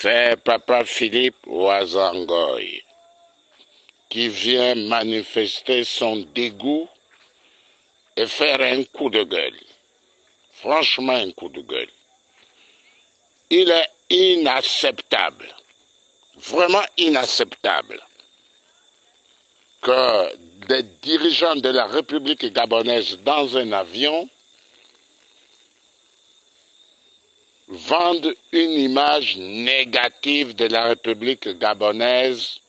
c'est Papa Philippe Ouazangoy qui vient manifester son dégoût et faire un coup de gueule. Franchement, un coup de gueule. Il est inacceptable, vraiment inacceptable, que des dirigeants de la République gabonaise dans un avion vendent une image négative de la République gabonaise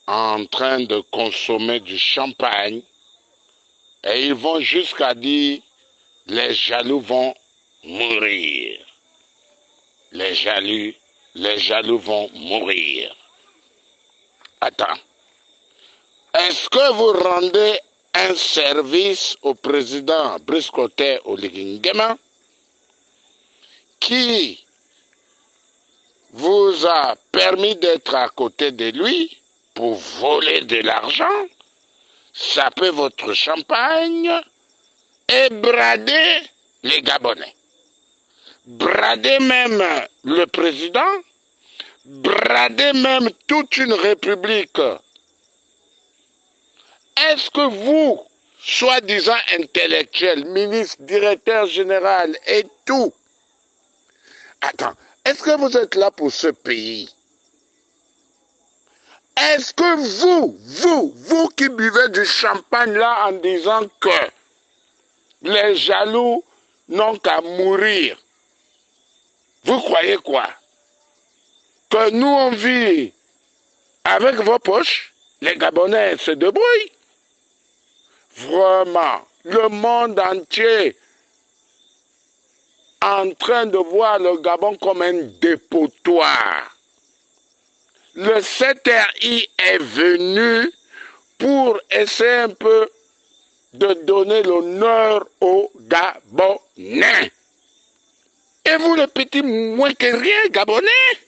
en train de consommer du champagne, et ils vont jusqu'à dire les jaloux vont mourir. Les jaloux vont mourir. Attends. Est-ce que vous rendez un service au président Brice Clotaire Oligui Nguema qui vous a permis d'être à côté de lui pour voler de l'argent, saper votre champagne et brader les Gabonais? Brader même le président, brader même toute une république. Est-ce que vous, soi-disant intellectuel, ministre, directeur général et tout, attends, est-ce que vous êtes là pour ce pays? Est-ce que vous qui buvez du champagne là en disant que les jaloux n'ont qu'à mourir, vous croyez quoi? Que nous on vit avec vos poches, les Gabonais se débrouillent? Vraiment, le monde entier en train de voir le Gabon comme un dépotoir. Le CTRI est venu pour essayer un peu de donner l'honneur aux Gabonais. Et vous, le petit moins que rien Gabonais,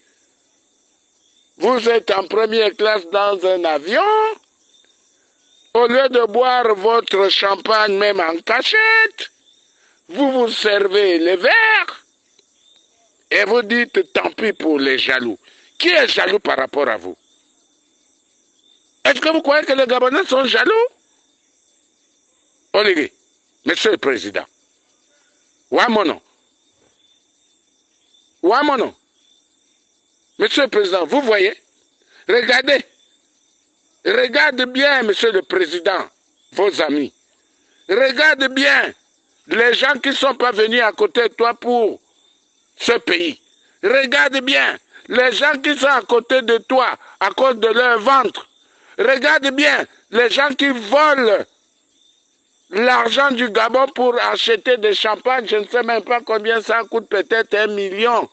vous êtes en première classe dans un avion, au lieu de boire votre champagne même en cachette, vous vous servez les verres et vous dites tant pis pour les jaloux. Qui est jaloux par rapport à vous? Est-ce que vous croyez que les Gabonais sont jaloux? Olivier, Monsieur le Président, Ouamono, Monsieur le Président, vous voyez? Regardez, regarde bien, Monsieur le Président, vos amis. Regarde bien les gens qui ne sont pas venus à côté de toi pour ce pays. Regarde bien les gens qui sont à côté de toi à cause de leur ventre. Regarde bien les gens qui volent l'argent du Gabon pour acheter des champagnes. Je ne sais même pas combien ça coûte, peut-être 1 million.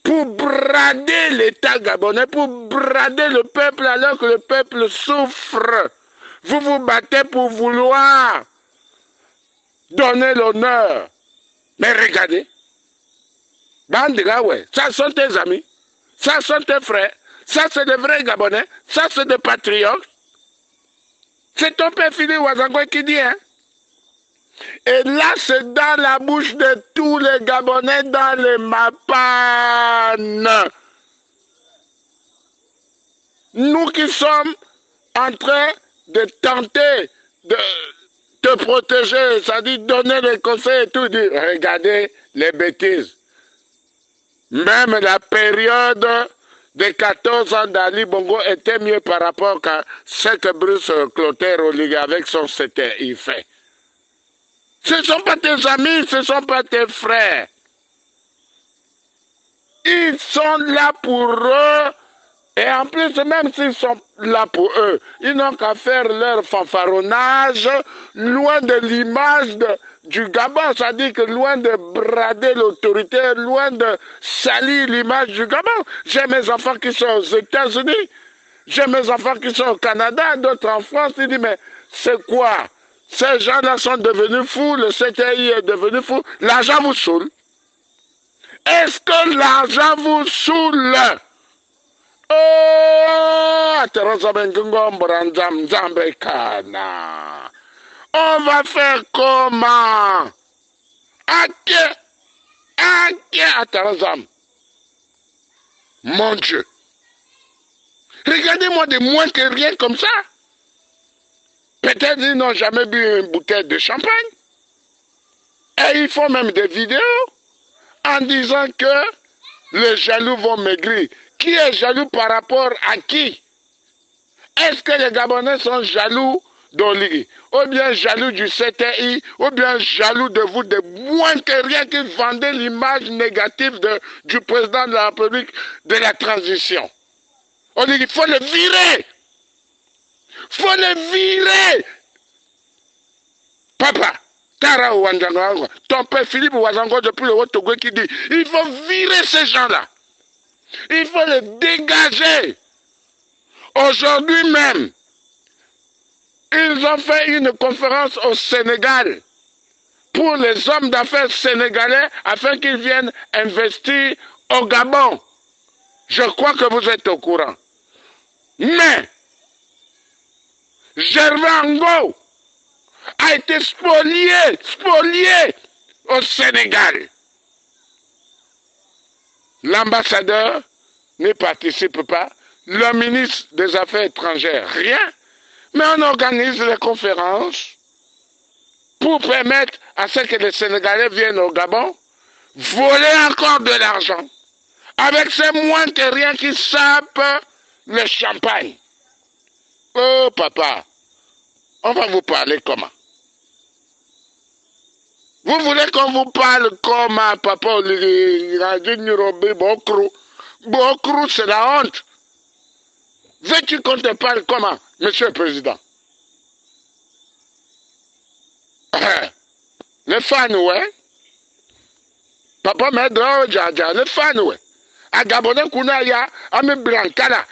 Pour brader l'État gabonais, pour brader le peuple alors que le peuple souffre. Vous vous battez pour vouloir donner l'honneur. Mais regardez, Bandiga, ouais, ça sont tes amis, ça sont tes frères, ça c'est des vrais Gabonais, ça c'est des patriotes. C'est ton père Philippe Ouazangoy qui dit, hein. Et là, c'est dans la bouche de tous les Gabonais, dans les mapanes. Nous qui sommes en train de tenter de te protéger, c'est-à-dire donner des conseils et tout, dire, regardez les bêtises. Même la période de 14 ans d'Ali Bongo était mieux par rapport à ce que Brice Clotaire Oligui avec son CTI fait. Ce ne sont pas tes amis, ce ne sont pas tes frères. Ils sont là pour eux. Et en plus, même s'ils sont là pour eux, ils n'ont qu'à faire leur fanfaronnage loin de l'image du Gabon. C'est-à-dire que loin de brader l'autorité, loin de salir l'image du Gabon. J'ai mes enfants qui sont aux États-Unis, j'ai mes enfants qui sont au Canada, d'autres en France. Ils disent, mais c'est quoi? Ces gens-là sont devenus fous, le CTI est devenu fou. L'argent vous saoule. Est-ce que l'argent vous saoule? On va faire comment? à Tarazam. Mon Dieu. Regardez-moi de moins que rien comme ça. Peut-être ils n'ont jamais bu une bouteille de champagne. Et ils font même des vidéos en disant que les jaloux vont maigrir. Qui est jaloux par rapport à qui? Est-ce que les Gabonais sont jaloux d'Oli, ou bien jaloux du CTI, ou bien jaloux de vous, de moins que rien qui vendez l'image négative du président de la République de la transition? Oli, il faut le virer. Il faut le virer. Papa, Tara Ouanjango, ton père Philippe Ouazango depuis le Haut-Togo qui dit, il faut virer ces gens-là. Il faut les dégager. Aujourd'hui même, ils ont fait une conférence au Sénégal pour les hommes d'affaires sénégalais afin qu'ils viennent investir au Gabon. Je crois que vous êtes au courant. Mais, Gervais Ango a été spolié au Sénégal. L'ambassadeur n'y participe pas, le ministre des Affaires étrangères, rien. Mais on organise les conférences pour permettre à ce que les Sénégalais viennent au Gabon, voler encore de l'argent, avec ces moins que rien qui sapent le champagne. Oh papa, on va vous parler comment? Vous voulez qu'on vous parle comment, papa? Bokrou, c'est la honte. Veux-tu qu'on te parle comment, monsieur le président? Les fans, ouais. Papa Medro Djadja, les fans, ouais. À Gabonais Kounaya, Ami Brankala,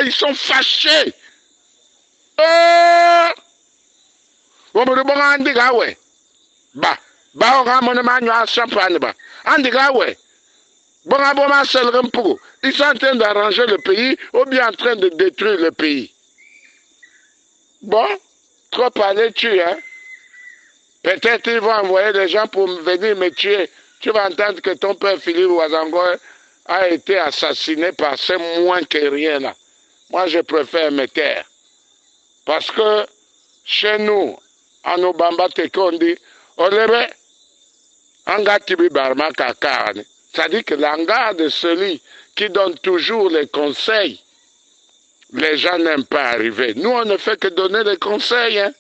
ils sont fâchés. Oh! On me demande, ouais. Bah, on va me demander à champagne, bah. Andiga, ouais. Ils sont en train d'arranger le pays ou bien en train de détruire le pays. Bon, trop parler, tu hein. Peut-être ils vont envoyer des gens pour venir me tuer. Tu vas entendre que ton père Philippe Ouazango a été assassiné par ces moins que rien là. Moi, je préfère me taire. Parce que chez nous, en Obamba Tekondi, on le Angatibi Barma Kakane. C'est-à-dire que l'engard de celui qui donne toujours les conseils, les gens n'aiment pas arriver. Nous, on ne fait que donner des conseils, hein,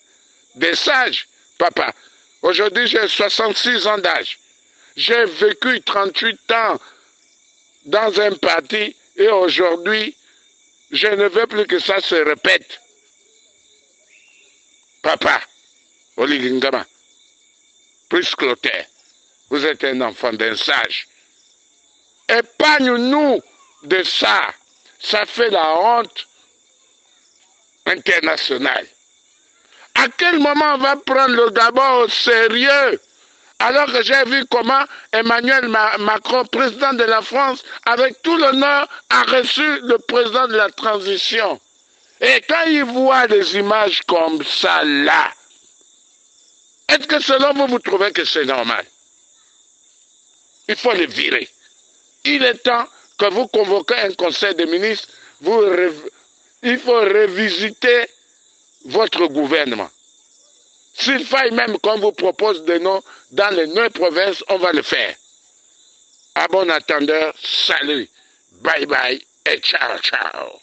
des sages. Papa, aujourd'hui, j'ai 66 ans d'âge. J'ai vécu 38 ans dans un parti et aujourd'hui, je ne veux plus que ça se répète. Papa, Oligingama, plus Clotaire, vous êtes un enfant d'un sage. Épargne-nous de ça. Ça fait la honte internationale. À quel moment on va prendre le Gabon au sérieux? Alors que j'ai vu comment Emmanuel Macron, président de la France, avec tout l'honneur, a reçu le président de la transition. Et quand il voit des images comme ça là, est-ce que selon vous, vous trouvez que c'est normal? Il faut les virer. Il est temps que vous convoquez un conseil des ministres, il faut revisiter votre gouvernement. S'il faille même qu'on vous propose des noms dans les 9 provinces, on va le faire. À bon attendeur, salut, bye bye et ciao ciao.